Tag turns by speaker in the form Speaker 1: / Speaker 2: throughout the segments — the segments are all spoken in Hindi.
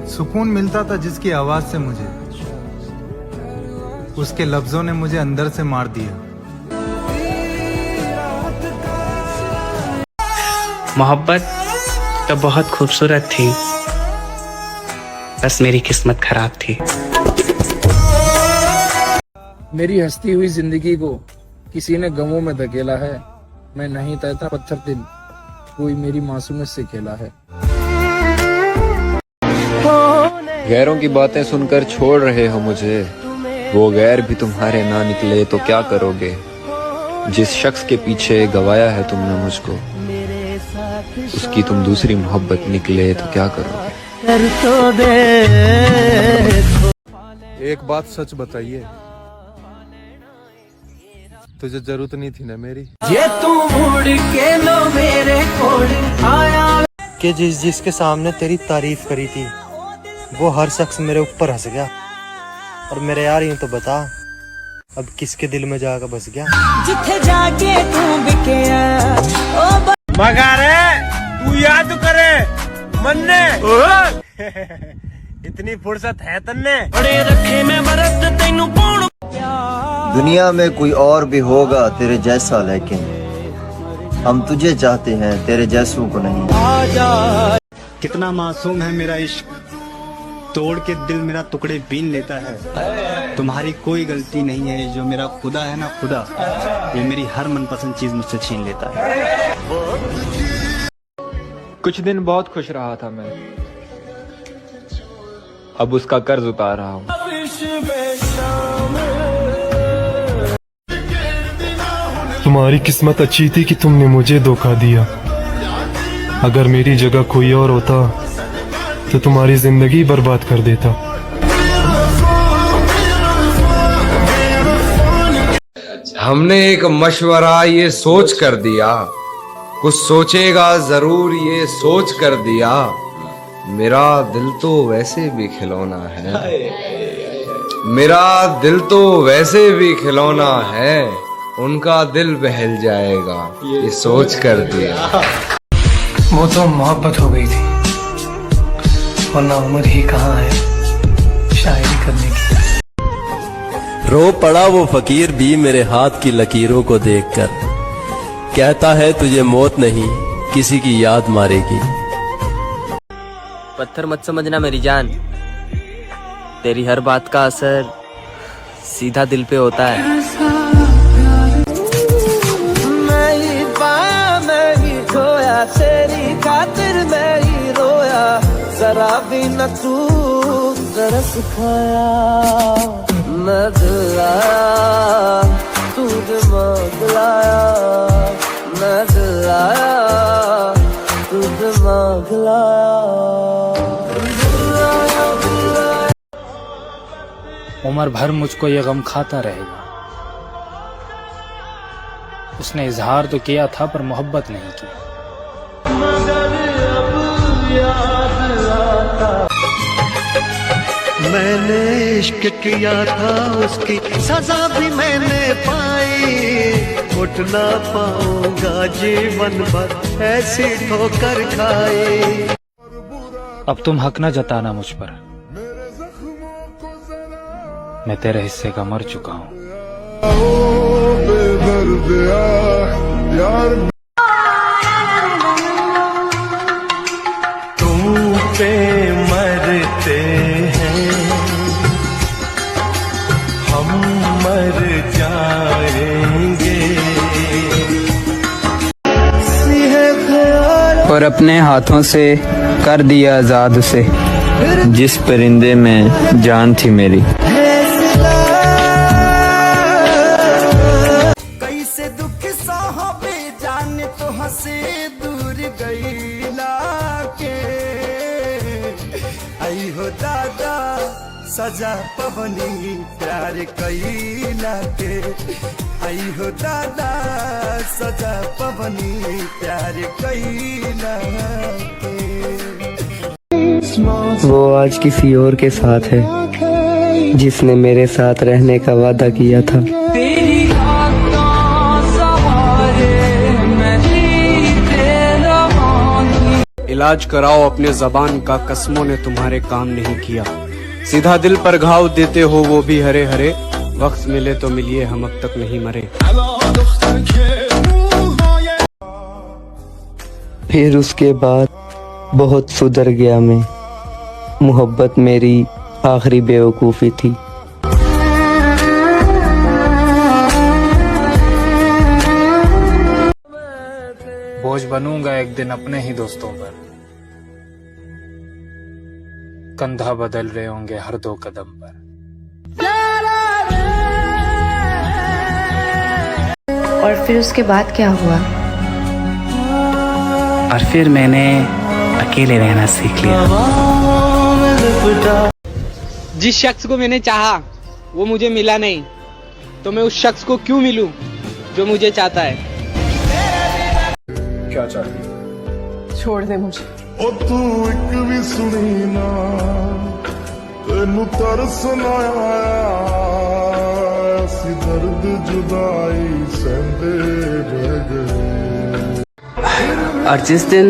Speaker 1: सुकून मिलता था जिसकी आवाज से मुझे, उसके लफ्जों ने मुझे अंदर से मार दिया।
Speaker 2: मोहब्बत तो बहुत खूबसूरत थी, बस मेरी किस्मत खराब थी।
Speaker 3: मेरी हंसती हुई जिंदगी को किसी ने गमों में धकेला है। मैं नहीं तैरता पत्थर दिल, कोई मेरी मासूमियत से खेला है।
Speaker 4: गैरों की बातें सुनकर छोड़ रहे हो मुझे, वो गैर भी तुम्हारे ना निकले तो क्या करोगे। जिस शख्स के पीछे गवाया है तुमने मुझको, उसकी तुम दूसरी मोहब्बत निकले तो क्या करोगे।
Speaker 5: एक बात सच बताइए, तुझे जरूरत नहीं थी ना मेरी।
Speaker 6: ये तू मुड़ के लो मेरे कोल आया
Speaker 7: कि जिसके सामने तेरी तारीफ करी थी वो हर शख्स मेरे ऊपर हंस गया। और मेरे यार यूं तो बता, अब किसके दिल में जाकर बस गया।
Speaker 6: जिथे जाके तू बिके
Speaker 5: मगर तू याद करे मन्ने इतनी फुर्सत है तन्ने
Speaker 6: बड़े रखे में बरत तैनू कौन।
Speaker 8: दुनिया में कोई और भी होगा तेरे जैसा, लेकिन हम तुझे चाहते हैं तेरे जैसों को नहीं।
Speaker 7: कितना मासूम है मेरा इश्क, तोड़ के दिल मेरा टुकड़े बीन लेता है। तुम्हारी कोई गलती नहीं है, जो मेरा खुदा है ना खुदा, ये मेरी हर मनपसंद चीज मुझसे छीन लेता है।
Speaker 4: कुछ दिन बहुत खुश रहा था मैं, अब उसका कर्ज उतार रहा हूँ।
Speaker 9: तुम्हारी किस्मत अच्छी थी कि तुमने मुझे धोखा दिया। अगर मेरी जगह कोई और होता तो तुम्हारी जिंदगी बर्बाद कर देता।
Speaker 10: हमने एक मशवरा ये सोच कर दिया, कुछ सोचेगा जरूर ये सोच कर दिया। मेरा दिल तो वैसे भी खिलौना है, मेरा दिल तो वैसे भी खिलौना है। उनका दिल बहल जाएगा ये सोच कर दिया।
Speaker 7: वो तो मोहब्बत हो गई थी, वरना उम्र ही कहाँ है शायरी करने की।
Speaker 11: रो पड़ा वो फकीर भी मेरे हाथ की लकीरों को देखकर, कहता है तुझे मौत नहीं किसी की याद मारेगी।
Speaker 12: पत्थर मत समझना मेरी जान, तेरी हर बात का असर सीधा दिल पे होता है।
Speaker 6: तेरी खातिर मैं ही रोया, जरा भी न तू तरस खाया। मैं दिल आया तू दिमाग लाया, मैं दिल आया तू दिमाग लाया।
Speaker 3: उम्र भर मुझको ये गम खाता रहेगा। उसने इजहार तो किया था पर मोहब्बत नहीं की।
Speaker 13: मैंने इश्क किया था उसकी सजा भी मैंने पाई। उठ ना पाऊंगा जीवन भर ऐसी ठोकर खाई।
Speaker 3: अब तुम हक न जताना मुझ पर, मैं तेरे हिस्से का मर चुका हूँ।
Speaker 13: तुम पे मरते हैं हम मर जाएंगे।
Speaker 14: और अपने हाथों से कर दिया आजाद उसे, जिस परिंदे में जान थी मेरी।
Speaker 6: कैसे दुख सहो बेजान तो हंसे दूर गई लाके। आई हो दादा सजा पवनी प्यार कैला के। आई हो दादा सजा पवनी प्यार कैला के।
Speaker 14: वो आज किसी और के साथ है, जिसने मेरे साथ रहने का वादा किया था।
Speaker 15: इलाज कराओ अपने जबान का, कसमों ने तुम्हारे काम नहीं किया। सीधा दिल पर घाव देते हो वो भी हरे हरे, वक्त मिले तो मिलिए हम अब तक नहीं मरे।
Speaker 14: फिर उसके बाद बहुत सुधर गया मैं, मोहब्बत मेरी आखिरी बेवकूफ़ी थी।
Speaker 3: बोझ बनूंगा एक दिन अपने ही दोस्तों पर, कंधा बदल रहे होंगे हर 2 कदम पर।
Speaker 16: और फिर उसके बाद क्या हुआ?
Speaker 2: और फिर मैंने अकेले रहना सीख लिया।
Speaker 15: जिस शख्स को मैंने चाहा वो मुझे मिला नहीं, तो मैं उस शख्स को क्यों मिलूं जो मुझे चाहता है।
Speaker 3: क्या चाहती?
Speaker 16: छोड़ दे मुझे।
Speaker 13: ओ तू एक भी सुनी ना, तेनू तरस ना आया, ऐसी दर्द जुदाई सहंदे रह गए।
Speaker 15: और जिस दिन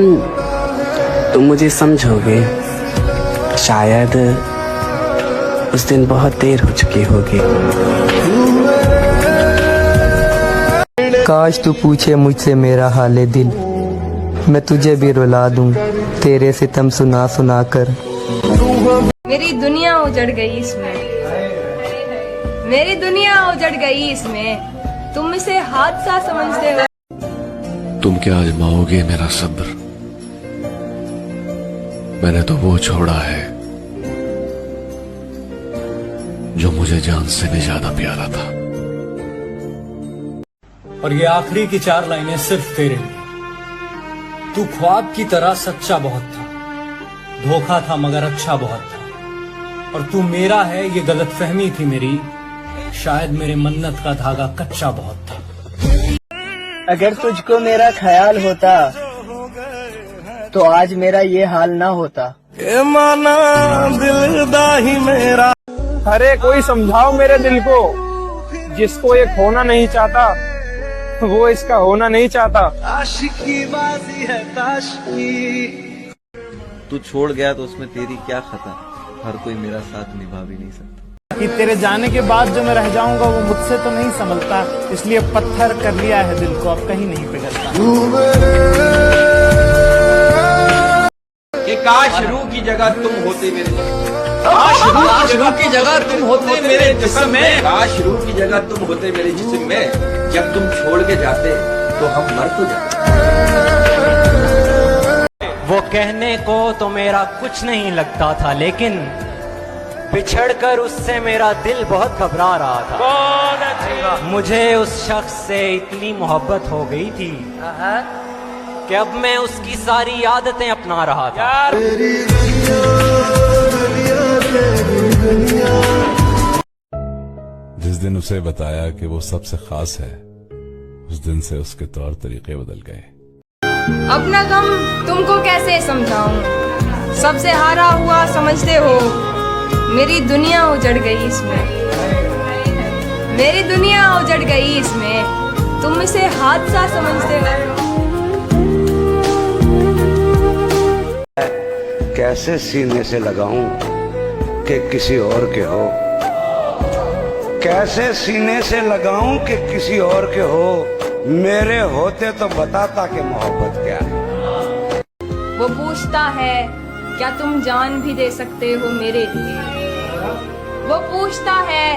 Speaker 15: तुम मुझे समझोगे, शायद उस दिन बहुत देर हो चुकी होगी।
Speaker 14: काश तू पूछे मुझसे मेरा हाले दिल, मैं तुझे भी रुला दूं तेरे सितम सुना सुना कर।
Speaker 16: मेरी दुनिया उजड़ गई इसमें, मेरी दुनिया उजड़ गई इसमें, तुम इसे हादसा समझते हो।
Speaker 17: तुम क्या आजमाओगे मेरा सब्र, मैंने तो वो छोड़ा है जो मुझे जान से भी ज्यादा प्यारा था।
Speaker 18: और ये आखिरी की 4 लाइनें सिर्फ तेरे लिए। तू ख्वाब की तरह सच्चा बहुत था, धोखा था मगर अच्छा बहुत था। और तू मेरा है ये गलतफहमी थी मेरी, शायद मेरे मन्नत का धागा कच्चा बहुत था।
Speaker 14: अगर तुझको मेरा ख्याल होता तो आज मेरा ये हाल ना होता।
Speaker 13: ए माना दिल दा ही मेरा।
Speaker 3: अरे कोई समझाओ मेरे दिल को, जिसको ये खोना नहीं चाहता वो इसका होना नहीं चाहता।
Speaker 13: आशिकी बाजी है ताशकी।
Speaker 8: तू छोड़ गया तो उसमें तेरी क्या खता, हर कोई मेरा साथ निभा भी नहीं सकता।
Speaker 19: कि तेरे जाने के बाद जो मैं रह जाऊंगा वो मुझसे तो नहीं संभलता, इसलिए पत्थर कर लिया है दिल को, अब कहीं नहीं पिघलता।
Speaker 10: कि काश रूह की जगह तुम होते मेरे, काश रूह की जगह तुम होते मेरे जिस्म में, काश रूह की जगह तुम होते मेरे जिस्म में। जब तुम छोड़ के जाते तो हम मर तो जाते।
Speaker 20: वो कहने को तो मेरा कुछ नहीं लगता था, लेकिन बिछड़कर उससे मेरा दिल बहुत घबरा रहा था। मुझे उस शख्स से इतनी मोहब्बत हो गई थी कि अब मैं उसकी सारी आदतें अपना रहा था।
Speaker 21: जिस दिन उसे बताया कि वो सबसे खास है, उस दिन से उसके तौर तरीके बदल गए।
Speaker 16: अपना गम तुमको कैसे समझाऊं, सबसे हारा हुआ समझते हो। मेरी दुनिया उजड़ गई इसमें, मेरी दुनिया उजड़ गई इसमें, तुम इसे हादसा समझते हो।
Speaker 22: कैसे सीने से लगाऊं कि किसी और के हो, कैसे सीने से लगाऊं कि किसी और के हो। मेरे होते तो बताता कि मोहब्बत क्या है।
Speaker 16: वो पूछता है क्या तुम जान भी दे सकते हो मेरे लिए, वो पूछता है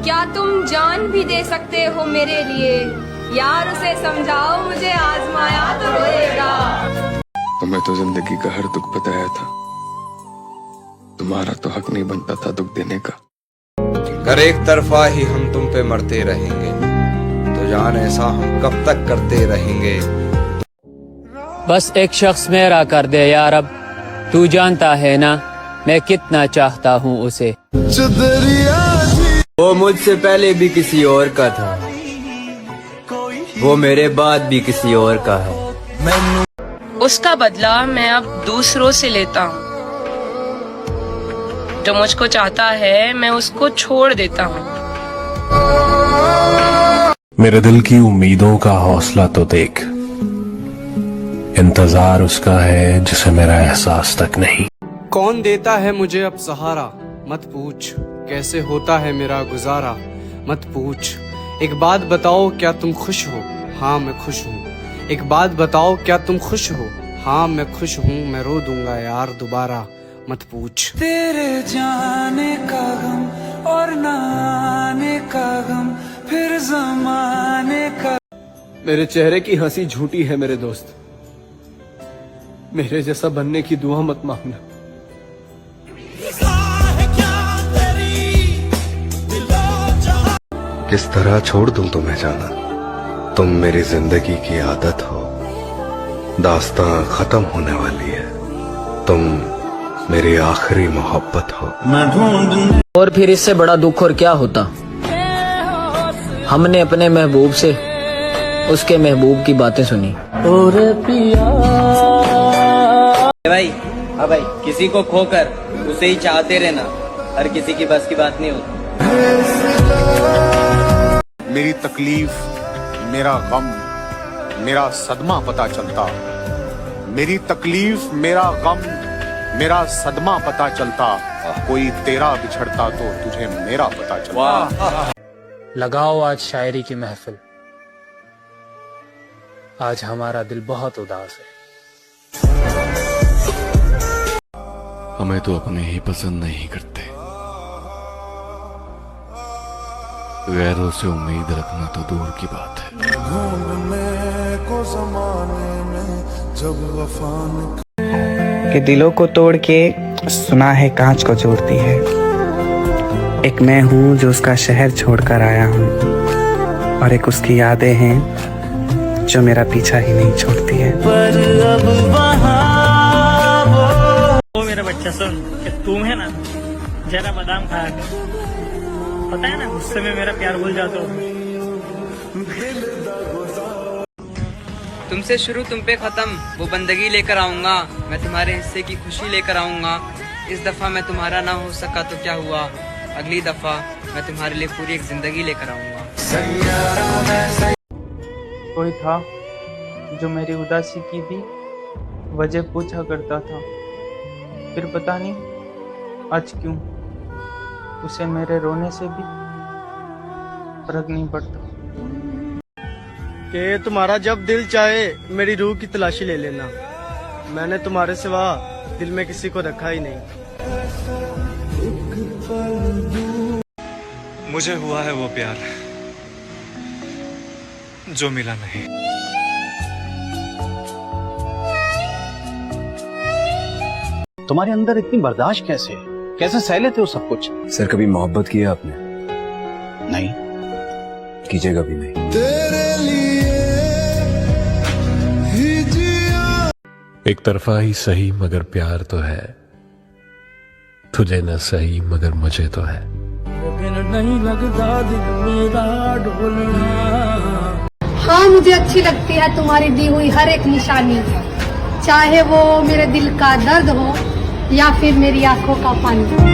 Speaker 16: क्या तुम जान भी दे सकते हो मेरे लिए। यार उसे समझाओ, मुझे आजमाया तो रोएगा।
Speaker 21: तुम्हें तो जिंदगी का हर दुख बताया था, तुम्हारा तो हक नहीं बनता था दुख देने का।
Speaker 10: अगर एक तरफा ही हम तुम पे मरते रहेंगे तो जान ऐसा हम कब तक करते रहेंगे।
Speaker 23: बस एक शख्स मेरा कर दे यार, अब तू जानता है ना मैं कितना चाहता हूँ उसे।
Speaker 11: वो मुझसे पहले भी किसी और का था, वो मेरे बाद भी किसी और का है।
Speaker 24: उसका बदला मैं अब दूसरों से लेता हूँ। जो मुझको चाहता है मैं उसको छोड़ देता हूँ।
Speaker 21: मेरे दिल की उम्मीदों का हौसला तो देख,
Speaker 17: इंतजार उसका है जिसे मेरा एहसास तक नहीं।
Speaker 15: कौन देता है मुझे अब सहारा, मत पूछ कैसे होता है मेरा गुजारा, मत पूछ। एक बात बताओ क्या तुम खुश हो, हाँ मैं खुश हूँ। एक बात बताओ क्या तुम खुश हो, हाँ मैं खुश हूँ। मैं रो दूंगा यार दोबारा, मत पूछ।
Speaker 6: तेरे जाने का गम और ना आने का गम, फिर जमाने का।
Speaker 11: मेरे चेहरे की हंसी झूठी है मेरे दोस्त, मेरे जैसा बनने की दुआ मत मांगना।
Speaker 10: किस तरह छोड़ दूं तुम्हें जाना, तुम मेरी जिंदगी की आदत हो। दास्तां खत्म होने वाली है, तुम मेरी आखिरी मोहब्बत हो।
Speaker 12: और फिर इससे बड़ा दुख और क्या होता। हमने अपने महबूब से उसके महबूब की बातें सुनी।
Speaker 6: और पिया
Speaker 12: भाई, हाँ भाई, किसी को खोकर उसे ही चाहते रहना हर किसी की बस की बात नहीं होती।
Speaker 1: मेरी तकलीफ, मेरा गम, मेरा सदमा पता चलता। मेरी तकलीफ, मेरा गम, मेरा सदमा पता चलता। कोई तेरा बिछड़ता तो तुझे मेरा पता चलता।
Speaker 19: लगाओ आज शायरी की महफिल, आज हमारा दिल बहुत उदास है।
Speaker 17: हमें तो अपने ही पसंद नहीं करते, गैरों से उम्मीद रखना तो दूर की बात है।
Speaker 6: को ज़माने में जब वफा
Speaker 4: कि दिलों को तोड़ के सुना है कांच को जोड़ती है। एक मैं हूँ जो उसका शहर छोड़कर आया हूँ, और एक उसकी यादें हैं जो मेरा पीछा ही नहीं छोड़ती है।
Speaker 6: पर अब
Speaker 5: वो मेरा बच्चा सुन कि तुम है ना जरा बादाम खाया कर, पता है ना गुस्से में मेरा प्यार भूल जाते हो।
Speaker 12: तुमसे शुरू तुम पे खत्म वो बंदगी लेकर आऊंगा, मैं तुम्हारे हिस्से की खुशी लेकर आऊंगा। इस दफा मैं तुम्हारा ना हो सका तो क्या हुआ, अगली दफा मैं तुम्हारे लिए पूरी एक जिंदगी लेकर आऊंगा।
Speaker 9: कोई था जो मेरी उदासी की भी वजह पूछा करता था, फिर पता नहीं आज क्यों उसे मेरे रोने से भी फर्क नहीं पड़ता।
Speaker 11: कि तुम्हारा जब दिल चाहे मेरी रूह की तलाशी ले लेना, मैंने तुम्हारे सिवा दिल में किसी को रखा ही नहीं।
Speaker 25: मुझे हुआ है वो प्यार जो मिला नहीं।
Speaker 18: तुम्हारे अंदर इतनी बर्दाश्त कैसे है, कैसे सह लेते हो सब कुछ?
Speaker 26: सर कभी मोहब्बत किया आपने?
Speaker 18: नहीं,
Speaker 26: कीजिएगा भी नहीं।
Speaker 6: तेरे लिए ही जिया।
Speaker 17: एक तरफा ही सही मगर प्यार तो है, तुझे न सही मगर मुझे तो है।
Speaker 6: नहीं लगता दिल मेरा ढोलना।
Speaker 27: हाँ, मुझे अच्छी लगती है तुम्हारी दी हुई हर एक निशानी, चाहे वो मेरे दिल का दर्द हो या फिर मेरी आंखों का पानी।